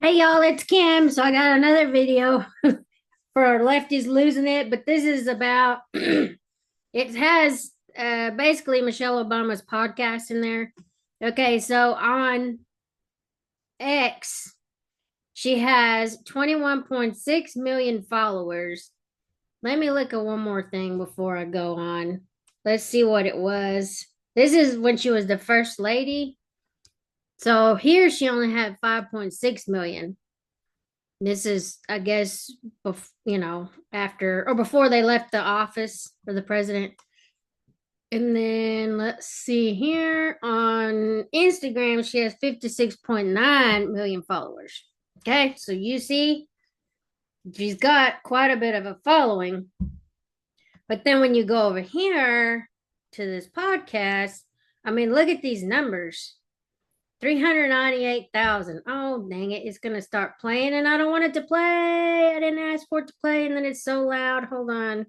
Hey y'all, it's Kim. So I got another video for our lefties losing it, but this is about it has basically Michelle Obama's podcast in there. Okay, so on X, she has 21.6 million followers. Let me look at one more thing before I go on. Let's see what it was. This is when she was the first lady. So here she only had 5.6 million. This is, I guess, after or before they left the office for the president. And then let's see here on Instagram, she has 56.9 million followers. Okay, so you see, she's got quite a bit of a following. But then when you go over here to this podcast, I mean, look at these numbers. 398,000. Oh, dang it. It's going to start playing and I don't want it to play. I didn't ask for it to play and then it's so loud. Hold on.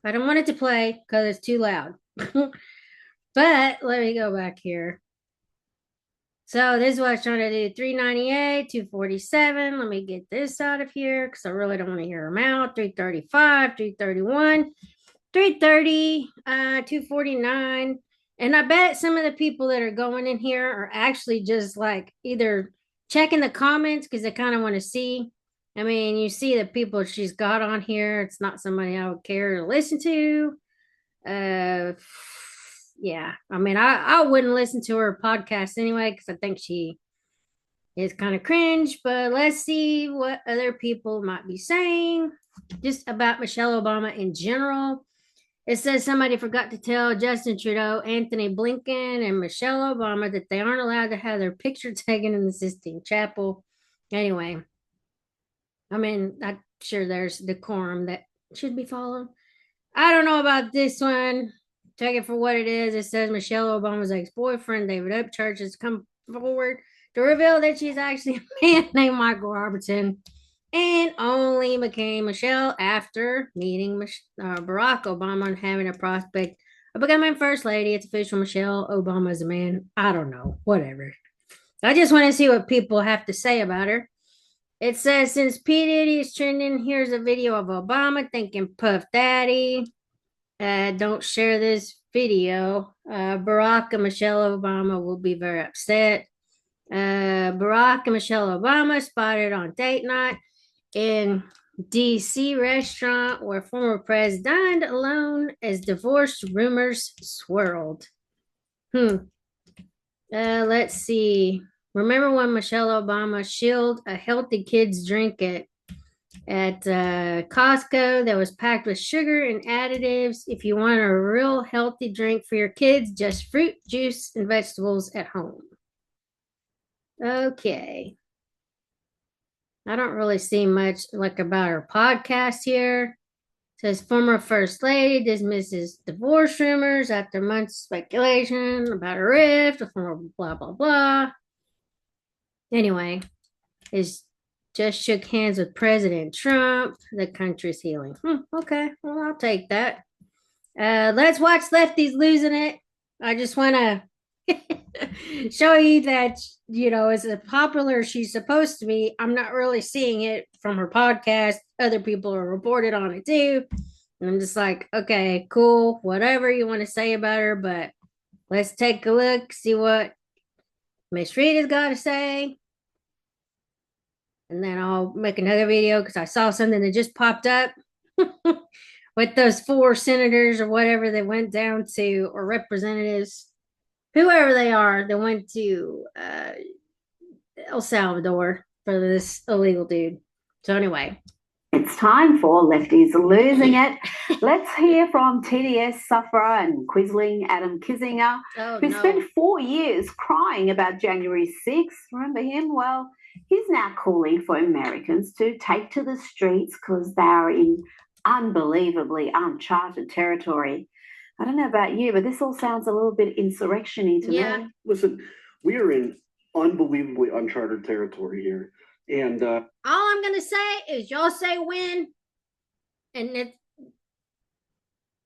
I don't want it to play because it's too loud. But let me go back here. So this is what I was trying to do. 398, 247. Let me get this out of here because I really don't want to hear them out. 335, 331, 330, 249. And I bet some of the people that are going in here are actually just like either checking the comments because they kind of want to see. I mean, you see the people she's got on here. It's not somebody I would care to listen to. Uh, yeah. I mean, I wouldn't listen to her podcast anyway because I think she is kind of cringe. But let's see what other people might be saying just about Michelle Obama in general. It says somebody forgot to tell Justin Trudeau, Anthony Blinken, and Michelle Obama that they aren't allowed to have their picture taken in the Sistine Chapel. Anyway, I mean, I'm sure there's decorum that should be followed. I don't know about this one. Take it for what it is. It says Michelle Obama's ex-boyfriend, David Upchurch, has come forward to reveal that she's actually a man named Michael Robertson and only became Michelle after meeting Barack Obama and having a prospect of becoming first lady. It's official. Michelle Obama is a man. I don't know. Whatever. I just want to see what people have to say about her. It says since P. Diddy is trending, here's a video of Obama thanking Puff Daddy. Don't share this video. Barack and Michelle Obama will be very upset. Barack and Michelle Obama spotted on date night in DC restaurant where former president dined alone as divorce rumors swirled. Let's see. Remember when Michelle Obama shilled a healthy kids drink at Costco that was packed with sugar and additives? If you want a real healthy drink for your kids, just fruit juice and vegetables at home. Okay. I don't really see much like about her podcast here. It says former first lady dismisses divorce rumors after months of speculation about a rift, former blah blah blah. Anyway, is just shook hands with President Trump. The country's healing. Okay, well I'll take that. Let's watch Lefties losing it. I just want to show you that, as popular as she's supposed to be, I'm not really seeing it from her podcast. Other people are reported on it too. And I'm just like, okay, cool, whatever you want to say about her, but let's take a look, see what Miss Rita's got to say. And then I'll make another video because I saw something that just popped up with those 4 senators or whatever that went down to, or representatives, whoever they are, that went to El Salvador for this illegal dude. So anyway. It's time for Lefties Losing It. Let's hear from TDS sufferer and quisling Adam Kissinger, who spent 4 years crying about January 6th. Remember him? Well, he's now calling for Americans to take to the streets because they are in unbelievably uncharted territory. I don't know about you, but this all sounds a little bit insurrection-y to me. Listen, we are in unbelievably uncharted territory here. And all I'm gonna say is y'all say when, and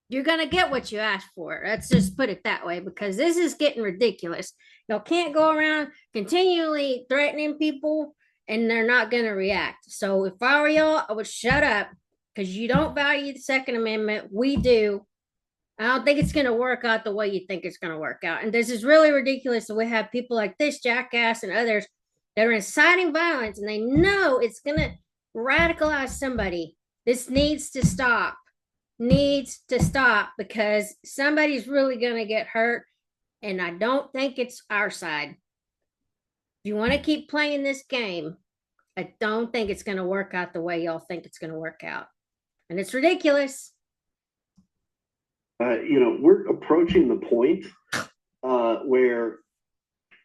you're gonna get what you asked for. Let's just put it that way, because this is getting ridiculous. Y'all can't go around continually threatening people and they're not going to react. So if I were y'all, I would shut up because you don't value the Second Amendment. We do. I don't think it's going to work out the way you think it's going to work out. And this is really ridiculous that we have people like this jackass and others that are inciting violence, and they know it's going to radicalize somebody. This needs to stop. Needs to stop because somebody's really going to get hurt, and I don't think it's our side. If you want to keep playing this game, I don't think it's going to work out the way y'all think it's going to work out. And it's ridiculous. We're approaching the point where,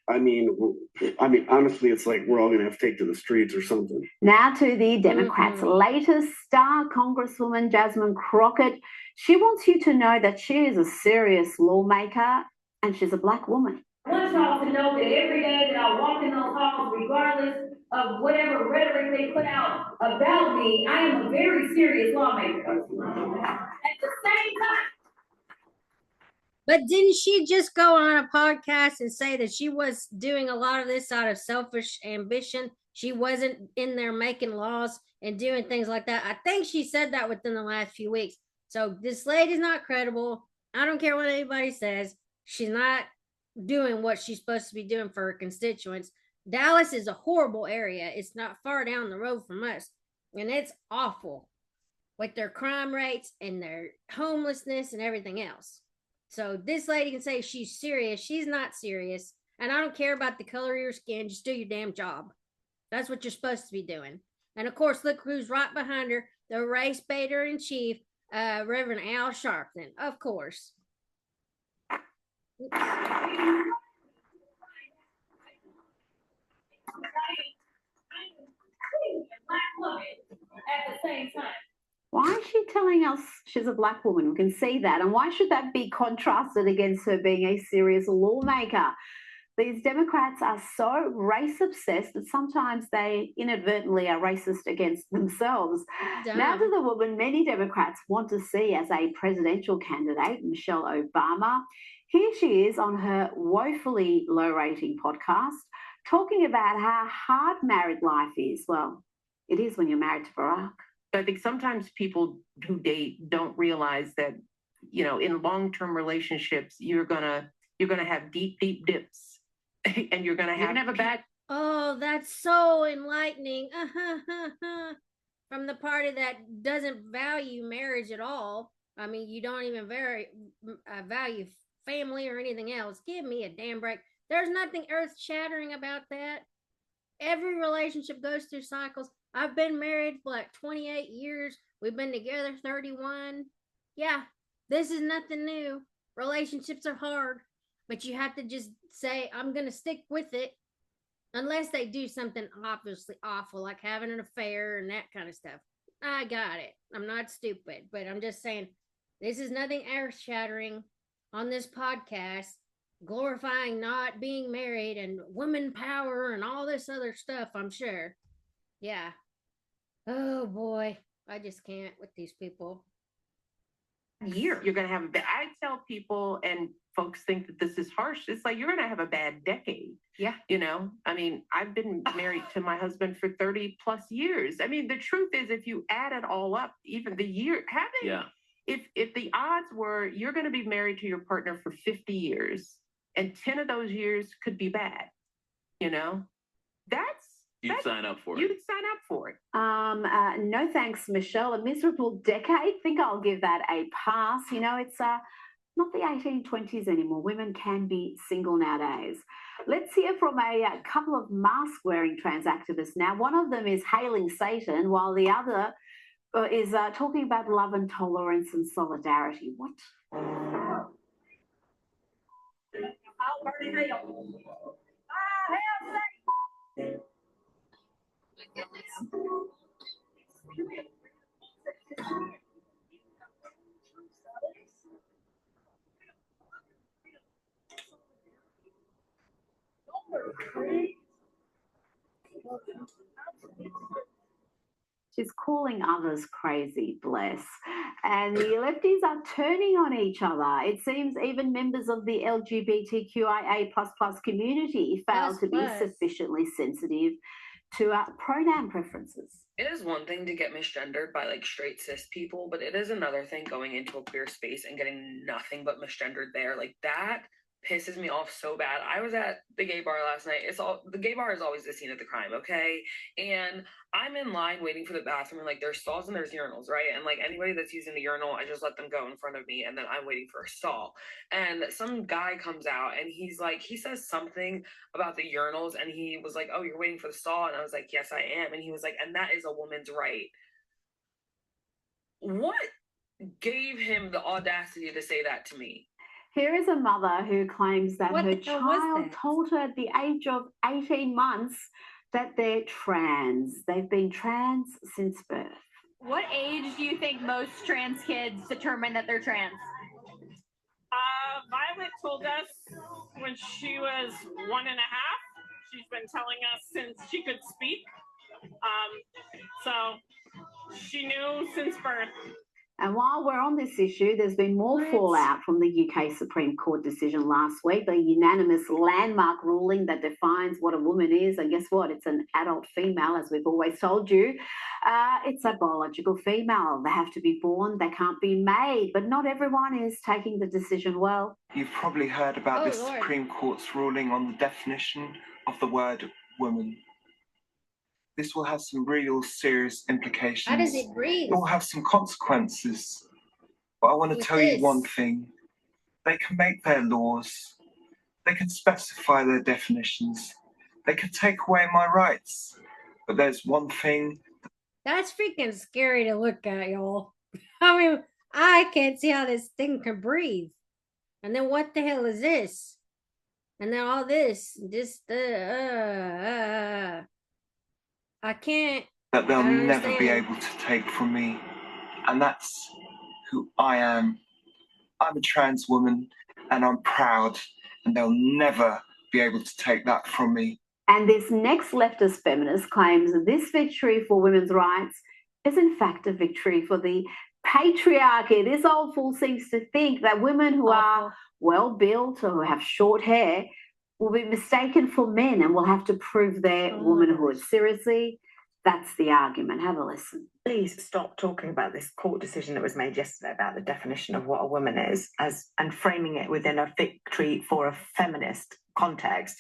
honestly, it's like we're all going to have to take to the streets or something. Now to the Democrats' latest star, Congresswoman Jasmine Crockett. She wants you to know that she is a serious lawmaker and she's a Black woman. I want y'all to know that every day that I walk in those halls, regardless of whatever rhetoric they put out about me, I am a very serious lawmaker. At the same time. But didn't she just go on a podcast and say that she was doing a lot of this out of selfish ambition? She wasn't in there making laws and doing things like that. I think she said that within the last few weeks. So this lady's not credible. I don't care what anybody says. She's not doing what she's supposed to be doing for her constituents. Dallas is a horrible area. It's not far down the road from us. And it's awful with their crime rates and their homelessness and everything else. So this lady can say she's serious. She's not serious. And I don't care about the color of your skin. Just do your damn job. That's what you're supposed to be doing. And of course, look who's right behind her. The race baiter in chief, Reverend Al Sharpton. Of course. Black woman at the same time. Why is she telling us she's a Black woman? We can see that. And why should that be contrasted against her being a serious lawmaker? These Democrats are so race obsessed that sometimes they inadvertently are racist against themselves. Damn. Now to the woman many Democrats want to see as a presidential candidate, Michelle Obama. Here she is on her woefully low rating podcast talking about how hard married life is. Well, it is when you're married to Barack. I think sometimes people who date don't realize that, in long-term relationships, you're gonna have deep dips, and you're gonna have a bad. Oh, that's so enlightening. From the party that doesn't value marriage at all. I mean, you don't even value family or anything else. Give me a damn break. There's nothing earth-shattering about that. Every relationship goes through cycles. I've been married for like 28 years. We've been together 31. Yeah, this is nothing new. Relationships are hard, but you have to just say, I'm going to stick with it. Unless they do something obviously awful, like having an affair and that kind of stuff. I got it. I'm not stupid, but I'm just saying, this is nothing earth-shattering on this podcast, glorifying not being married and woman power and all this other stuff, I'm sure. Yeah. Oh boy, I just can't with these people. You're going to have I tell people, and folks think that this is harsh. It's like, you're going to have a bad decade. Yeah. I've been married to my husband for 30 plus years. I mean, the truth is, if you add it all up, even the year if the odds were you're going to be married to your partner for 50 years and 10 of those years could be bad, You'd sign up for it. You'd sign up for it. No thanks, Michelle. A miserable decade. Think I'll give that a pass. It's not the 1820s anymore. Women can be single nowadays. Let's hear from a couple of mask-wearing trans activists now. One of them is hailing Satan, while the other is talking about love and tolerance and solidarity. What? She's calling others crazy, bless. And the lefties are turning on each other. It seems even members of the LGBTQIA++ community failed to be sufficiently sensitive to pronoun preferences. It is one thing to get misgendered by like straight cis people, but it is another thing going into a queer space and getting nothing but misgendered there. Like that pisses me off so bad. I was at the gay bar last night. The gay bar is always the scene of the crime, okay? And I'm in line waiting for the bathroom, and like there's stalls and there's urinals, right? And like anybody that's using the urinal, I just let them go in front of me, and then I'm waiting for a stall. And some guy comes out and he says something about the urinals, and he was like, "Oh, you're waiting for the stall?" And I was like, "Yes, I am." And he was like, "And that is a woman's right." What gave him the audacity to say that to me? Here is a mother who claims that her child told her at the age of 18 months that they're trans. They've been trans since birth. What age do you think most trans kids determine that they're trans? Violet told us when she was 1.5. She's been telling us since she could speak. So she knew since birth. And while we're on this issue, there's been more fallout from the UK Supreme Court decision last week, the unanimous landmark ruling that defines what a woman is. And guess what? It's an adult female, as we've always told you. It's a biological female. They have to be born. They can't be made. But not everyone is taking the decision well. You've probably heard about the Supreme Court's ruling on the definition of the word woman. This will have some real serious implications. How does it breathe? It will have some consequences. But I want to tell you one thing. They can make their laws. They can specify their definitions. They can take away my rights. But there's one thing. That's freaking scary to look at, y'all. I mean, I can't see how this thing can breathe. And then what the hell is this? And then all this, I can't. That they'll never be able to take from me. And that's who I am. I'm a trans woman and I'm proud, and they'll never be able to take that from me. And this next leftist feminist claims that this victory for women's rights is in fact a victory for the patriarchy. This old fool seems to think that women who are well-built or who have short hair will be mistaken for men and will have to prove their womanhood. Seriously, that's the argument. Have a listen. Please stop talking about this court decision that was made yesterday about the definition of what a woman is and framing it within a victory for a feminist context.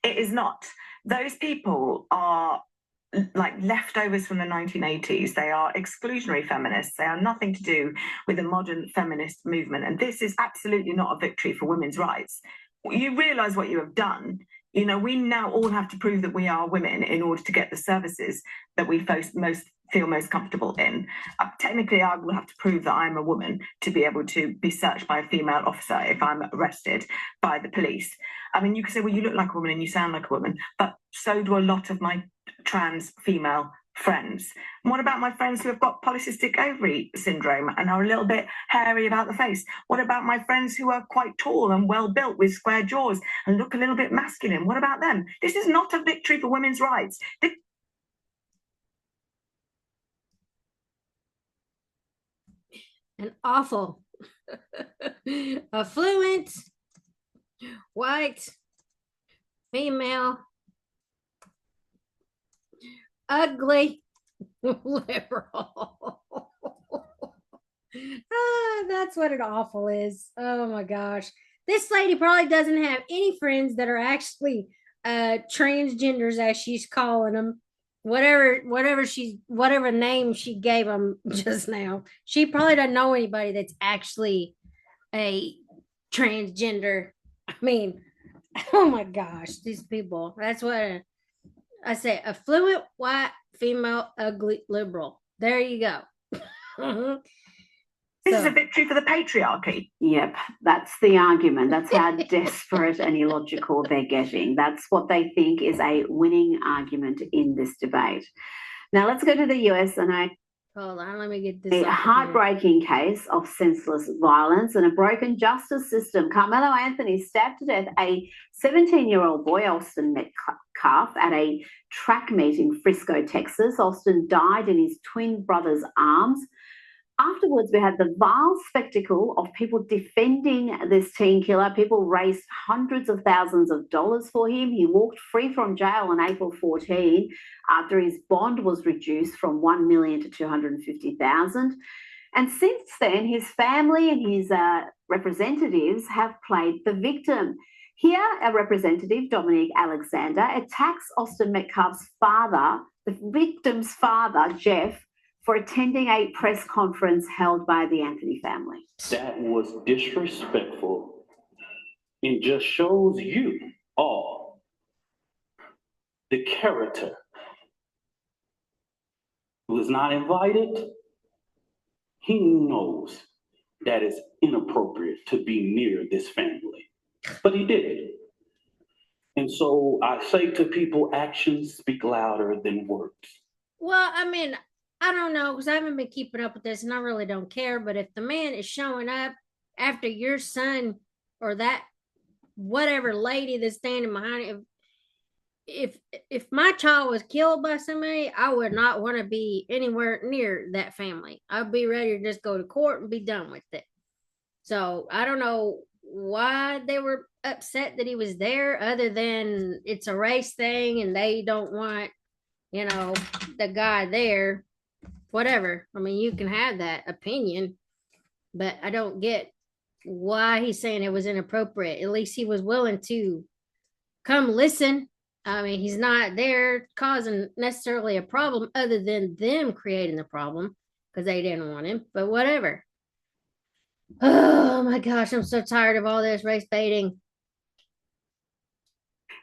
It is not. Those people are like leftovers from the 1980s. They are exclusionary feminists. They are nothing to do with the modern feminist movement. And this is absolutely not a victory for women's rights. You realise what you have done. You know, we now all have to prove that we are women in order to get the services that we feel most comfortable in. Technically, I will have to prove that I'm a woman to be able to be searched by a female officer if I'm arrested by the police. I mean, you could say, well, you look like a woman and you sound like a woman, but so do a lot of my trans female friends. And what about my friends who have got polycystic ovary syndrome and are a little bit hairy about the face? What about my friends who are quite tall and well built with square jaws and look a little bit masculine? What about them? This is not a victory for women's rights. An awful, affluent, white, female, ugly, liberal. That's what an awful is. Oh my gosh. This lady probably doesn't have any friends that are actually transgenders, as she's calling them. Whatever name she gave them just now. She probably doesn't know anybody that's actually a transgender. I mean, oh my gosh, these people. That's what I say. Affluent, white, female, ugly, liberal. There you go. This is a victory for the patriarchy. Yep, that's the argument. That's how desperate and illogical they're getting. That's what they think is a winning argument in this debate. Now let's go to the US, and hold on, let me get this. A heartbreaking case of senseless violence and a broken justice system. Carmelo Anthony stabbed to death a 17-year-old boy, Austin Metcalf, at a track meet in Frisco, Texas. Austin died in his twin brother's arms Afterwards, we had the vile spectacle of people defending this teen killer. People raised hundreds of thousands of dollars for him. He walked free from jail on April 14 after his bond was reduced from $1 million to $250,000. And since then, his family and his representatives have played the victim. Here, our representative, Dominique Alexander, attacks Austin Metcalf's father, the victim's father, Jeff, for attending a press conference held by the Anthony family. That was disrespectful and just shows you all the character who is not invited. He knows that it's inappropriate to be near this family, but he did it. And so I say to people, actions speak louder than words. Well, I mean, I don't know, because I haven't been keeping up with this and I really don't care. But if the man is showing up after your son or that whatever lady that's standing behind him, if my child was killed by somebody, I would not want to be anywhere near that family. I'd be ready to just go to court and be done with it. So I don't know why they were upset that he was there, other than it's a race thing and they don't want, the guy there. Whatever. I mean, you can have that opinion, but I don't get why he's saying it was inappropriate. At least he was willing to come listen. I mean, he's not there causing necessarily a problem other than them creating the problem because they didn't want him, but whatever. Oh my gosh, I'm so tired of all this race baiting.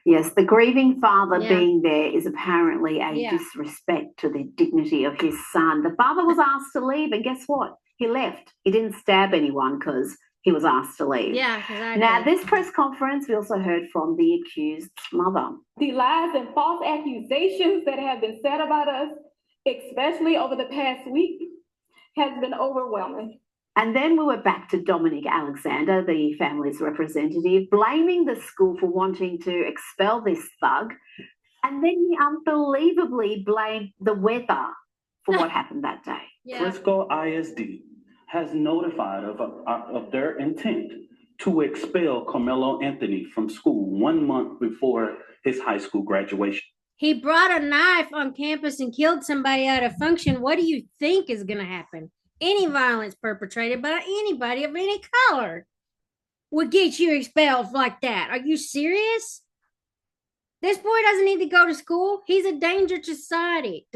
Yes, the grieving father being there is apparently a disrespect to the dignity of his son. The father was asked to leave, and guess what? He left. He didn't stab anyone because he was asked to leave. Yeah, exactly. Now, this press conference, we also heard from the accused's mother. The lies and false accusations that have been said about us, especially over the past week, has been overwhelming. And then we were back to Dominique Alexander, the family's representative, blaming the school for wanting to expel this thug. And then he unbelievably blamed the weather for what happened that day. Yeah. Frisco ISD has notified of their intent to expel Carmelo Anthony from school 1 month before his high school graduation. He brought a knife on campus and killed somebody at a function. What do you think is going to happen? Any violence perpetrated by anybody of any color would get you expelled like that. Are you serious? This boy doesn't need to go to school. He's a danger to society.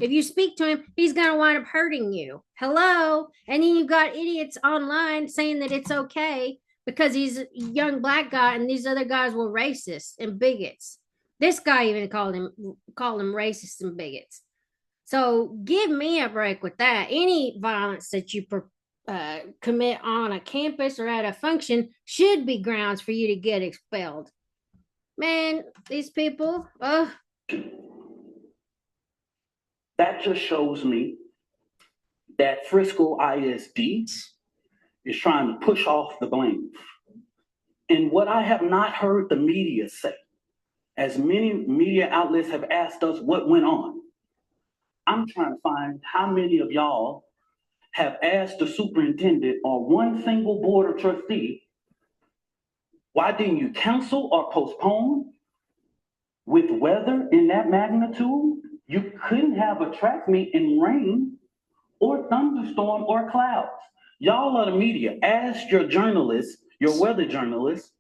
If you speak to him, he's going to wind up hurting you. Hello? And then you've got idiots online saying that it's okay because he's a young black guy and these other guys were racist and bigots. This guy even called him racist and bigots. So give me a break with that. Any violence that you commit on a campus or at a function should be grounds for you to get expelled. Man, these people, That just shows me that Frisco ISD is trying to push off the blame. And what I have not heard the media say, as many media outlets have asked us what went on, I'm trying to find how many of y'all have asked the superintendent or one single board of trustee, why didn't you cancel or postpone? With weather in that magnitude, you couldn't have a track meet in rain or thunderstorm or clouds. Y'all are the media. Ask your journalists, your weather journalists,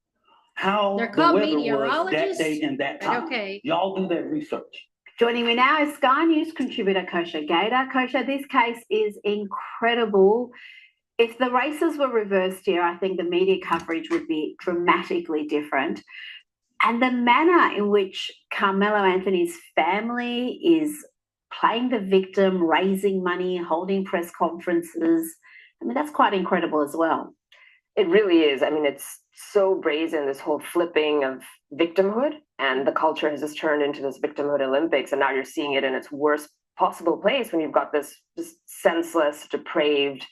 how the weather was that day and that time. Okay. Y'all do that research. Joining me now is Sky News contributor Kosha Gator. Kosha, this case is incredible. If the races were reversed here, I think the media coverage would be dramatically different. And the manner in which Carmelo Anthony's family is playing the victim, raising money, holding press conferences, I mean, that's quite incredible as well. It really is. I mean, it's so brazen, this whole flipping of victimhood, and the culture has just turned into this victimhood Olympics, and now you're seeing it in its worst possible place when you've got this senseless, depraved,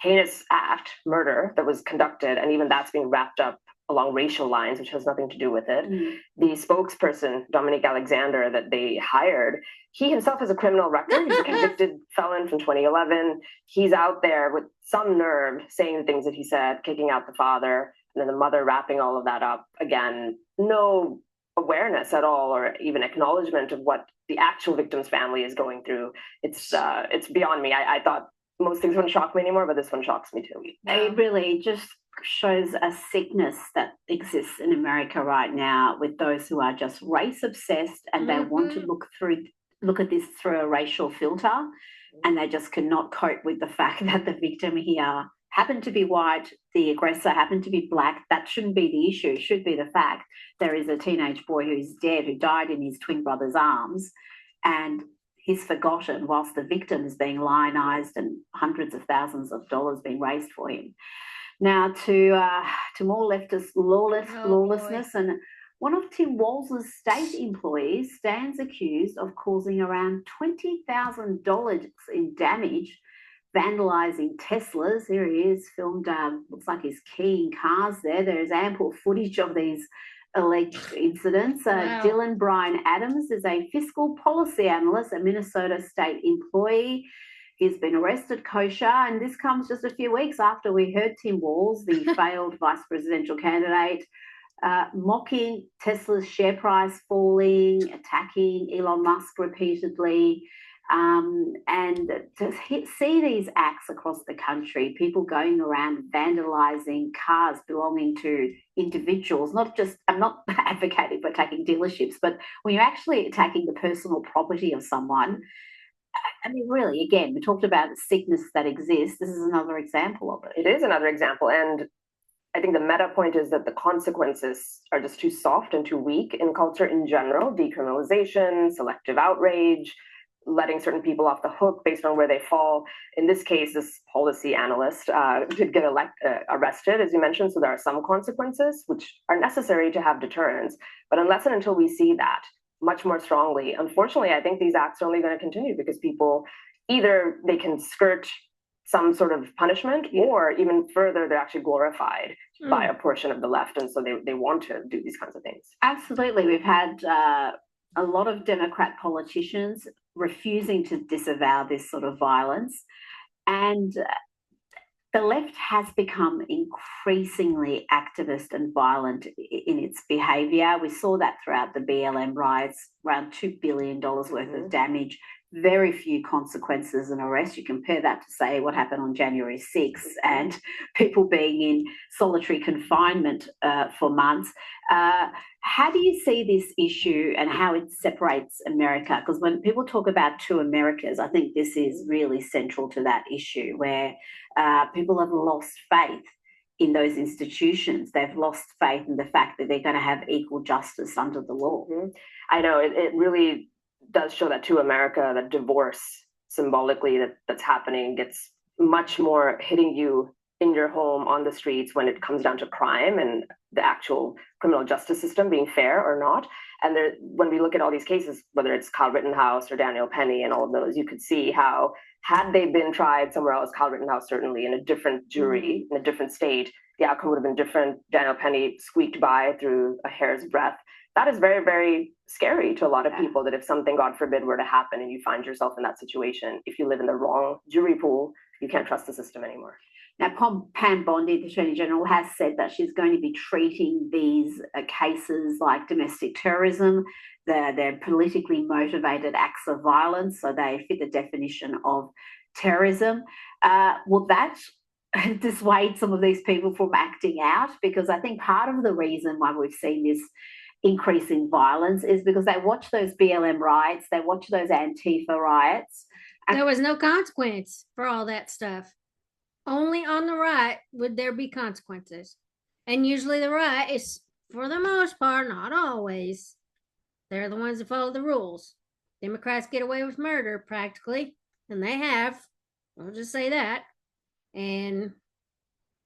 heinous act, murder, that was conducted, and even that's being wrapped up along racial lines, which has nothing to do with it. The spokesperson, Dominic Alexander, that they hired, he himself has a criminal record. He's a convicted felon from 2011. He's out there with some nerve saying the things that he said, kicking out the father, and then the mother wrapping all of that up. Again, no awareness at all or even acknowledgement of what the actual victim's family is going through. It's beyond me. I thought most things wouldn't shock me anymore, but this one shocks me too. It really just shows a sickness that exists in America right now with those who are just race obsessed and they want to look at this through a racial filter, and they just cannot cope with the fact that the victim here happened to be white, the aggressor happened to be black. That shouldn't be the issue. It should be the fact there is a teenage boy who's dead, who died in his twin brother's arms, and he's forgotten whilst the victim is being lionized and hundreds of thousands of dollars being raised for him. Now to more leftist lawlessness, and one of Tim Walz's state employees stands accused of causing around $20,000 in damage, vandalising Teslas. Here he is, filmed, looks like he's keying cars there. There is ample footage of these alleged incidents. Dylan Brian Adams is a fiscal policy analyst, a Minnesota state employee. He's been arrested kosher, and this comes just a few weeks after we heard Tim Walz, the failed vice presidential candidate, mocking Tesla's share price falling, attacking Elon Musk repeatedly. And to see these acts across the country, people going around vandalising cars belonging to individuals, I'm not advocating for attacking dealerships, but when you're actually attacking the personal property of someone, I mean, really, again, we talked about the sickness that exists. This is another example of it. It is another example. And I think the meta point is that the consequences are just too soft and too weak in culture in general. Decriminalization, selective outrage, letting certain people off the hook based on where they fall. In this case, this policy analyst did get arrested, as you mentioned, so there are some consequences which are necessary to have deterrence. But unless and until we see that much more strongly, unfortunately, I think these acts are only going to continue because people, either they can skirt some sort of punishment, or even further, they're actually glorified by a portion of the left, and so they want to do these kinds of things. Absolutely. We've had a lot of Democrat politicians refusing to disavow this sort of violence, and the left has become increasingly activist and violent in its behaviour. We saw that throughout the BLM riots, around $2 billion worth of damage, very few consequences and arrests. You compare that to, say, what happened on January 6th and people being in solitary confinement for months. How do you see this issue and how it separates America? Because when people talk about two Americas, I think this is really central to that issue, where people have lost faith in those institutions. They've lost faith in the fact that they're going to have equal justice under the law. I know, it really does show that to America, that divorce symbolically that's happening gets much more hitting you in your home, on the streets, when it comes down to crime and the actual criminal justice system being fair or not. And when we look at all these cases, whether it's Kyle Rittenhouse or Daniel Penny and all of those, you could see how, had they been tried somewhere else, Kyle Rittenhouse certainly in a different jury, in a different state, the outcome would have been different. Daniel Penny squeaked by through a hair's breadth. That is very, very scary to a lot of people, that if something, God forbid, were to happen and you find yourself in that situation, if you live in the wrong jury pool, you can't trust the system anymore. Now, Pam Bondi, the Attorney General, has said that she's going to be treating these cases like domestic terrorism. They're politically motivated acts of violence, so they fit the definition of terrorism. Will that dissuade some of these people from acting out? Because I think part of the reason why we've seen this increase in violence is because they watch those BLM riots, they watch those Antifa riots. There was no consequence for all that stuff. Only on the right would there be consequences. And usually the right is, for the most part, not always, they're the ones that follow the rules. Democrats get away with murder practically, and they have. I'll just say that. And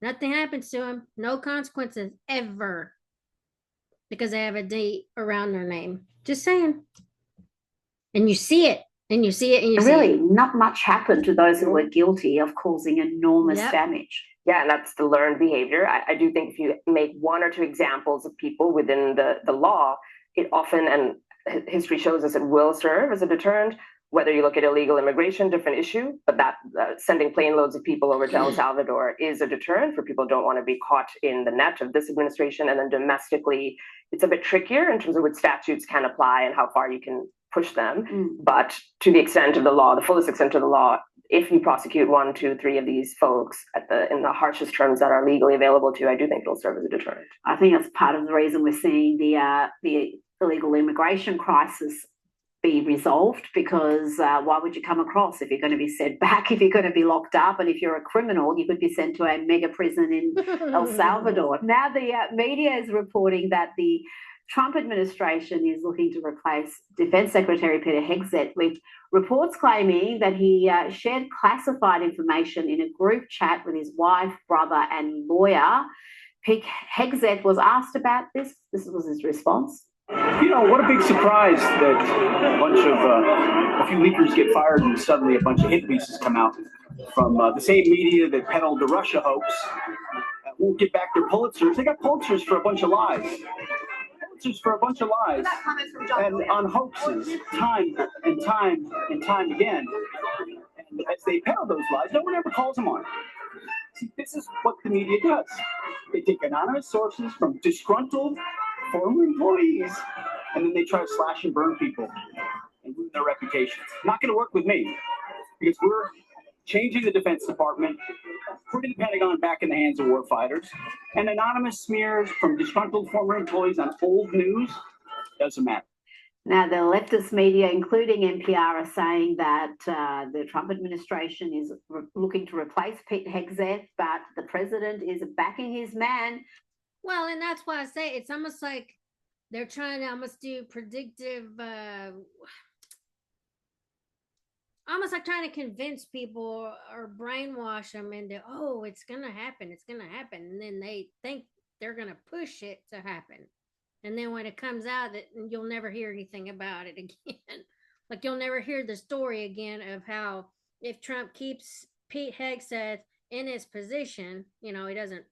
nothing happens to them. No consequences ever, because they have a D around their name. Just saying. And you see it. And you see it, and you see really, it. Not much happened to those who were guilty of causing enormous damage. Yeah, and that's the learned behavior. I do think if you make one or two examples of people within the law, it often, and history shows us, it will serve as a deterrent. Whether you look at illegal immigration, different issue, but that sending plane loads of people over to El Salvador is a deterrent for people who don't want to be caught in the net of this administration. And then domestically, it's a bit trickier in terms of which statutes can apply and how far you can push them. But to the extent of the law, the fullest extent of the law, if you prosecute 1, 2, 3 of these folks in the harshest terms that are legally available to you, I do think it'll serve as a deterrent. I think that's part of the reason we're seeing the illegal immigration crisis be resolved, because why would you come across if you're going to be sent back, if you're going to be locked up, and if you're a criminal, you could be sent to a mega prison in El Salvador. Now the media is reporting that the Trump administration is looking to replace Defense Secretary Peter Hegseth, with reports claiming that he shared classified information in a group chat with his wife, brother, and lawyer. Hegseth was asked about this. This was his response. You know, what a big surprise that a few leakers get fired and suddenly a bunch of hit pieces come out from the same media that peddled the Russia hoax. Won't get back their Pulitzers. They got Pulitzers for a bunch of lies. For a bunch of lies and on hoaxes, time and time and time again. And as they peddle those lies, no one ever calls them on it. See, this is what the media does. They take anonymous sources from disgruntled former employees, and then they try to slash and burn people and ruin their reputations. Not going to work with me, because we're changing the Defense Department, putting the Pentagon back in the hands of warfighters, and anonymous smears from disgruntled former employees on old news doesn't matter. Now, the leftist media, including NPR, are saying that the Trump administration is looking to replace Pete Hegseth, but the president is backing his man. Well, and that's why I say it's almost like they're trying to almost do predictive, almost like trying to convince people or brainwash them into, oh, it's going to happen. And then they think they're going to push it to happen. And then when it comes out, that you'll never hear anything about it again. Like you'll never hear the story again of how if Trump keeps Pete Hegseth in his position, he doesn't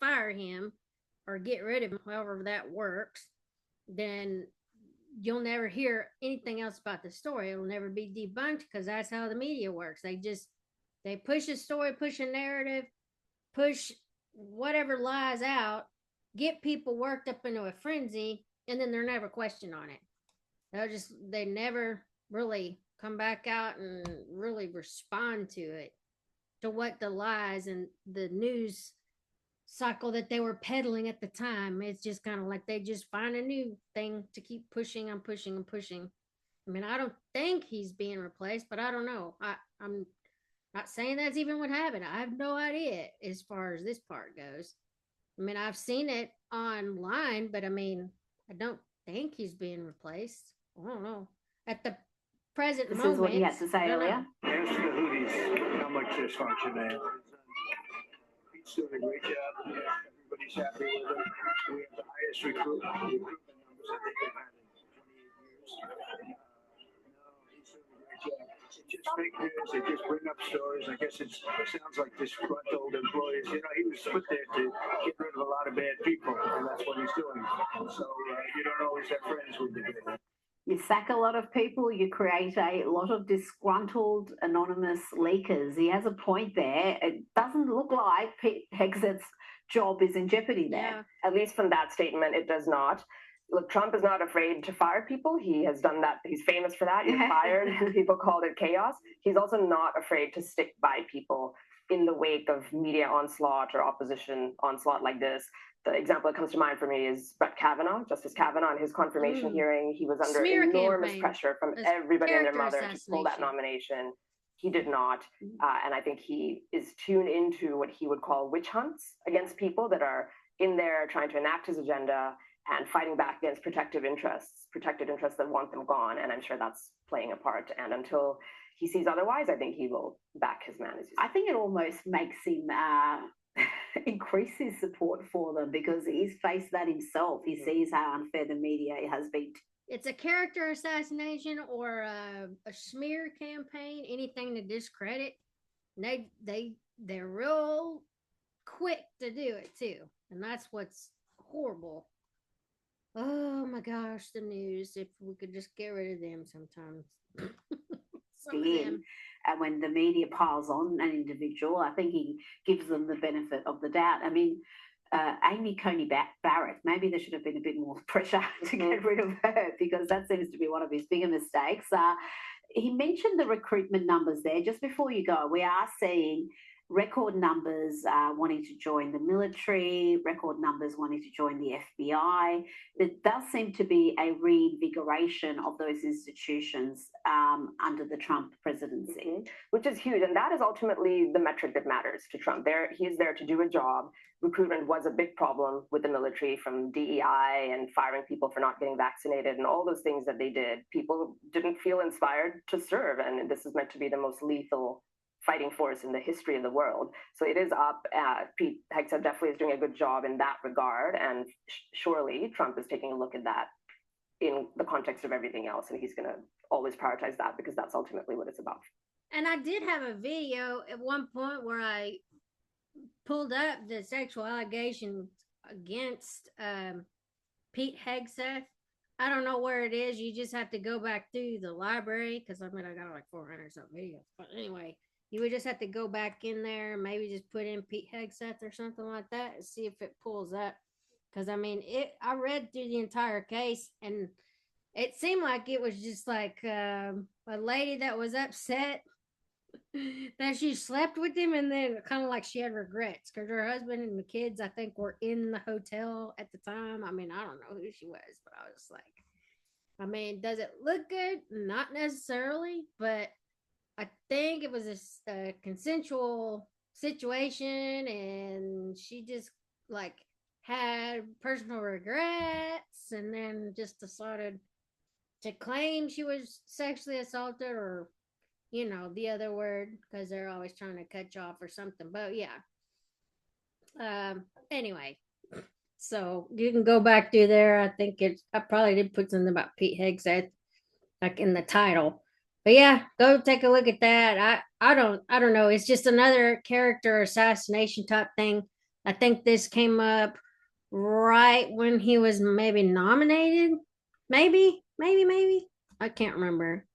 fire him or get rid of him, however that works, then you'll never hear anything else about the story. It'll never be debunked, because that's how the media works. They push a story, push a narrative, push whatever lies out, get people worked up into a frenzy, and then they're never questioned on it. They never really come back out and really respond to it, to what the lies and the news cycle that they were peddling at the time. It's just kind of like they just find a new thing to keep pushing and pushing and pushing. I mean, I don't think he's being replaced, but I don't know. I'm not saying that's even what happened. I have no idea as far as this part goes. I mean, I've seen it online, but I mean, I don't think he's being replaced. I don't know. At the present moment. This is what he had to say earlier. Ask the Houthis how much dysfunction they have. He's doing a great job. Everybody's happy with him. We have the highest recruitment numbers I think they've had in 20 years. He's doing a great job. It's just fake news. They just bring up stories. I guess it sounds like disgruntled employees. He was put there to get rid of a lot of bad people, and that's what he's doing. So you don't always have friends with the people. You sack a lot of people, you create a lot of disgruntled anonymous leakers. He has a point there. It doesn't look like Pete Hegseth's job is in jeopardy there. Yeah, at least from that statement, it does not. Look, Trump is not afraid to fire people. He has done that. He's famous for that. He's fired. People called it chaos. He's also not afraid to stick by people in the wake of media onslaught or opposition onslaught like this. The example that comes to mind for me is Brett Kavanaugh, Justice Kavanaugh, in his confirmation hearing. He was under enormous pressure from everybody and their mother to pull that nomination. He did not. And I think he is tuned into what he would call witch hunts against people that are in there trying to enact his agenda and fighting back against protected interests that want them gone. And I'm sure that's playing a part. And until he sees otherwise, I think he will back his man. I think it almost makes him increase his support for them, because he's faced that himself. He sees how unfair the media has been. It's a character assassination or a smear campaign, anything to discredit. They're real quick to do it too. And that's what's horrible. Oh my gosh, the news. If we could just get rid of them sometimes. Some of them. And when the media piles on an individual, I think he gives them the benefit of the doubt. I mean, Amy Coney Barrett, maybe there should have been a bit more pressure to get rid of her, because that seems to be one of his bigger mistakes. He mentioned the recruitment numbers there. Just before you go, we are seeing record numbers wanting to join the military, record numbers wanting to join the FBI. There does seem to be a reinvigoration of those institutions under the Trump presidency. Which is huge. And that is ultimately the metric that matters to Trump. He's there to do a job. Recruitment was a big problem with the military, from DEI and firing people for not getting vaccinated and all those things that they did. People didn't feel inspired to serve. And this is meant to be the most lethal fighting force in the history of the world. So it is up. Pete Hegseth definitely is doing a good job in that regard. And surely Trump is taking a look at that in the context of everything else. And he's going to always prioritize that, because that's ultimately what it's about. And I did have a video at one point where I pulled up the sexual allegations against Pete Hegseth. I don't know where it is. You just have to go back through the library, because I mean, I got like 400 something videos. But anyway, you would just have to go back in there and maybe just put in Pete Hegseth or something like that and see if it pulls up. Because I mean, I read through the entire case, and it seemed like it was just like a lady that was upset that she slept with him, and then kind of like she had regrets because her husband and the kids, I think, were in the hotel at the time. I mean, I don't know who she was, but I was like, I mean, does it look good? Not necessarily, but I think it was a consensual situation, and she just like had personal regrets, and then just decided to claim she was sexually assaulted, or the other word, because they're always trying to cut you off or something. But yeah. Anyway, so you can go back through there. I think I probably did put something about Pete Hegseth like in the title. But yeah, go take a look at that. I don't know. It's just another character assassination type thing. I think this came up right when he was maybe nominated. Maybe. I can't remember.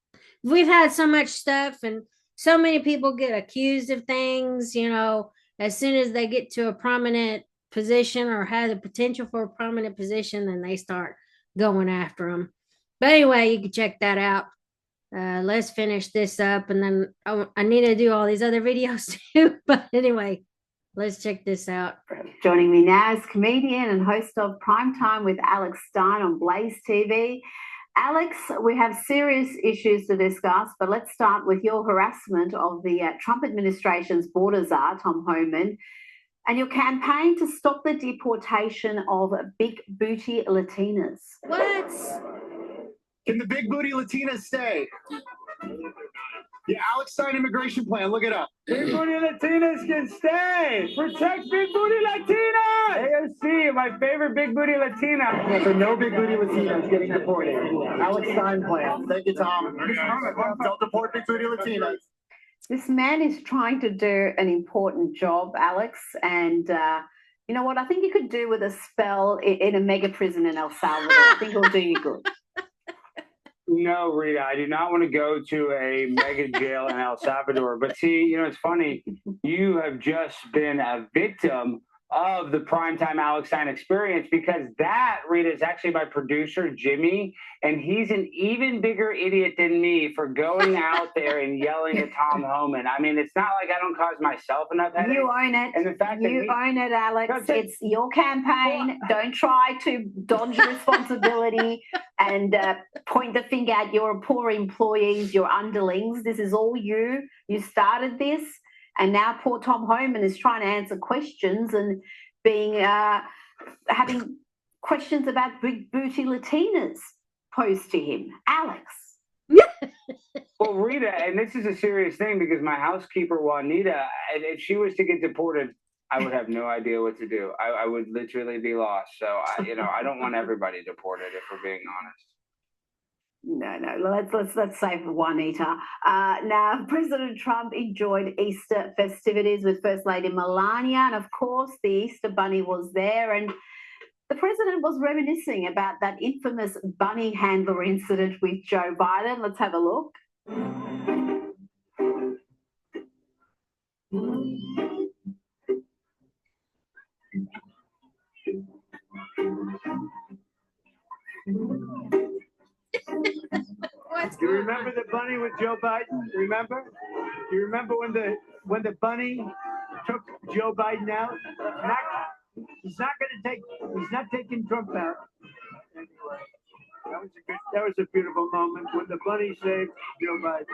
We've had so much stuff, and so many people get accused of things, as soon as they get to a prominent position or have the potential for a prominent position, then they start going after them. But anyway, you can check that out. Let's finish this up, and then I need to do all these other videos too. But anyway, let's check this out. Joining me now is comedian and host of Primetime with Alex Stein on Blaze TV. Alex, we have serious issues to discuss, but let's start with your harassment of the Trump administration's border czar, Tom Homan, and your campaign to stop the deportation of big booty Latinas. What? Can the big booty Latinas stay? The Alex Stein immigration plan, look it up. Big booty Latinas can stay. Protect big booty Latinas. AOC, my favorite big booty Latina. Yeah, so no big booty Latinas getting deported. Alex Stein plan. Thank you, Tom. Don't deport big booty Latinas. This man is trying to do an important job, Alex, and you know what? I think you could do with a spell in a mega prison in El Salvador. I think it'll do you good. No, Rita, I do not want to go to a mega jail in El Salvador. But see, it's funny. You have just been a victim of the Primetime Alex Stein experience, because that, Rita, is actually my producer, Jimmy, and he's an even bigger idiot than me for going out there and yelling at Tom Homan. I mean, it's not like I don't cause myself enough headache. You own it. And the fact you own it, Alex. It's your campaign. Don't try to dodge responsibility and point the finger at your poor employees, your underlings. This is all you. You started this. And now poor Tom Homan is trying to answer questions and having questions about big booty Latinas posed to him. Alex. Well, Rita, and this is a serious thing, because my housekeeper, Juanita, if she was to get deported, I would have no idea what to do. I would literally be lost. So, I don't want everybody deported, if we're being honest. No. Let's save Juanita. Now, President Trump enjoyed Easter festivities with First Lady Melania, and of course, the Easter Bunny was there. And the president was reminiscing about that infamous bunny handler incident with Joe Biden. Let's have a look. You remember the bunny with Joe Biden? Remember? You remember when the bunny took Joe Biden out? He's not taking Trump out. Anyway, that was a beautiful moment when the bunny saved Joe Biden.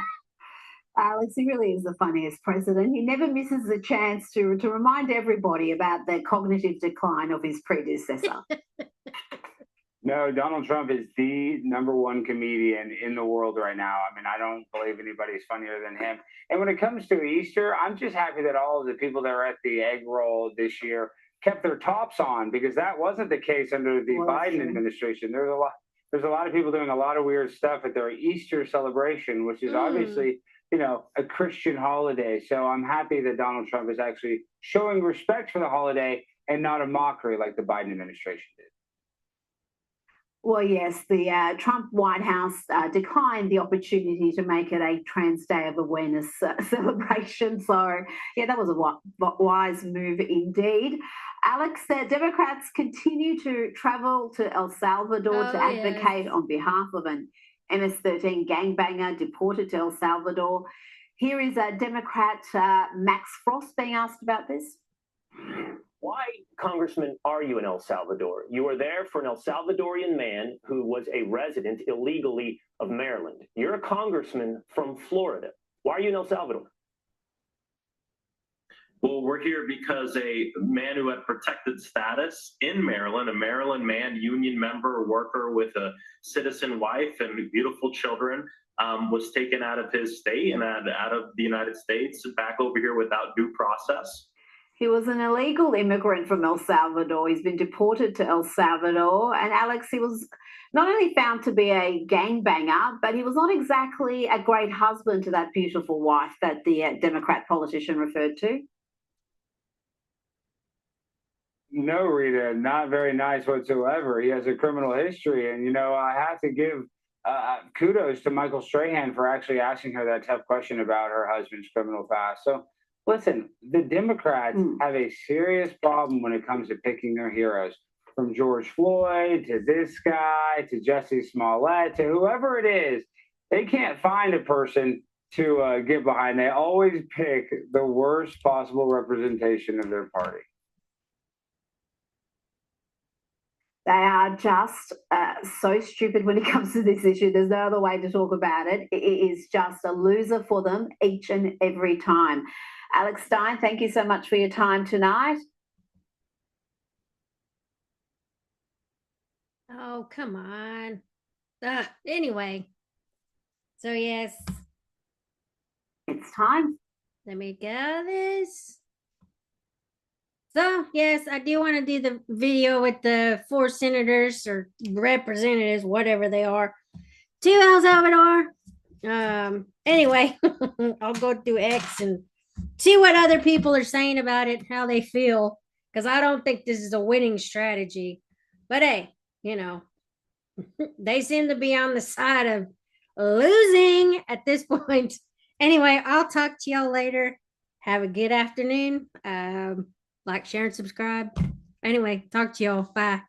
Alex, he really is the funniest president. He never misses a chance to remind everybody about the cognitive decline of his predecessor. No, Donald Trump is the #1 comedian in the world right now. I mean, I don't believe anybody's funnier than him. And when it comes to Easter, I'm just happy that all of the people that were at the egg roll this year kept their tops on, because that wasn't the case under the Biden administration. There's a lot of people doing a lot of weird stuff at their Easter celebration, which is obviously, a Christian holiday. So I'm happy that Donald Trump is actually showing respect for the holiday and not a mockery like the Biden administration did. Well, yes, the Trump White House declined the opportunity to make it a Trans Day of Awareness celebration. So, yeah, that was a wise move indeed. Alex, Democrats continue to travel to El Salvador to advocate on behalf of an MS-13 gangbanger deported to El Salvador. Here is Democrat Max Frost being asked about this. Why, Congressman, are you in El Salvador? You are there for an El Salvadorian man who was a resident illegally of Maryland. You're a congressman from Florida. Why are you in El Salvador? Well, we're here because a man who had protected status in Maryland, a Maryland man, union member, worker with a citizen wife and beautiful children, was taken out of his state and out of the United States back over here without due process. He was an illegal immigrant from El Salvador. He's been deported to El Salvador. And Alex, he was not only found to be a gangbanger, but he was not exactly a great husband to that beautiful wife that the Democrat politician referred to. No, Rita, not very nice whatsoever. He has a criminal history. And, I have to give kudos to Michael Strahan for actually asking her that tough question about her husband's criminal past. So, listen, the Democrats have a serious problem when it comes to picking their heroes. From George Floyd to this guy to Jussie Smollett to whoever it is, they can't find a person to get behind. They always pick the worst possible representation of their party. They are just so stupid when it comes to this issue. There's no other way to talk about it. It is just a loser for them each and every time. Alex Stein, thank you so much for your time tonight. Oh, come on. Anyway, so yes. It's time. Let me get out of this. So, yes, I do want to do the video with the 4 senators or representatives, whatever they are, to El Salvador. Anyway, I'll go through X and see what other people are saying about it, how they feel, because I don't think this is a winning strategy. But hey, they seem to be on the side of losing at this point. Anyway, I'll talk to y'all later. Have a good afternoon. Like, share, and subscribe. Anyway, talk to y'all. Bye.